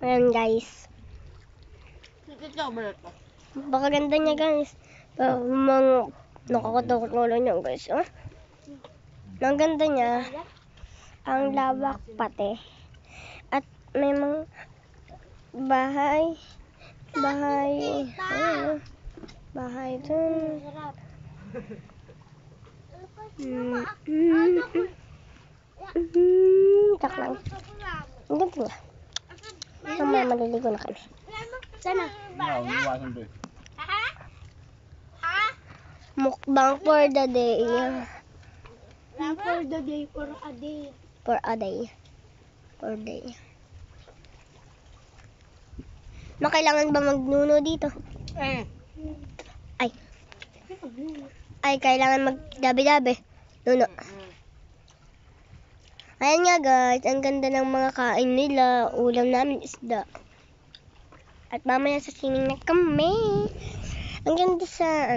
Ayan guys. Baka ganda niya guys. Mga nakakatawa niya guys. Oh. Ang ganda niya. Ang lawak pati. At may mga bahay. Bahay dun. Tak lang. Ang ganda niya. Mamaya maliligo na kami. Sana. Mukbang for the day. For the day, for a day. For a day. For day. Kailangan ba magnuno dito? Ay, kailangan magdabi-dabi. Nuno. Ayan nga guys, ang ganda ng mga kain nila. Ulam namin isda. At mamaya sa swimming na kami. Ang ganda sa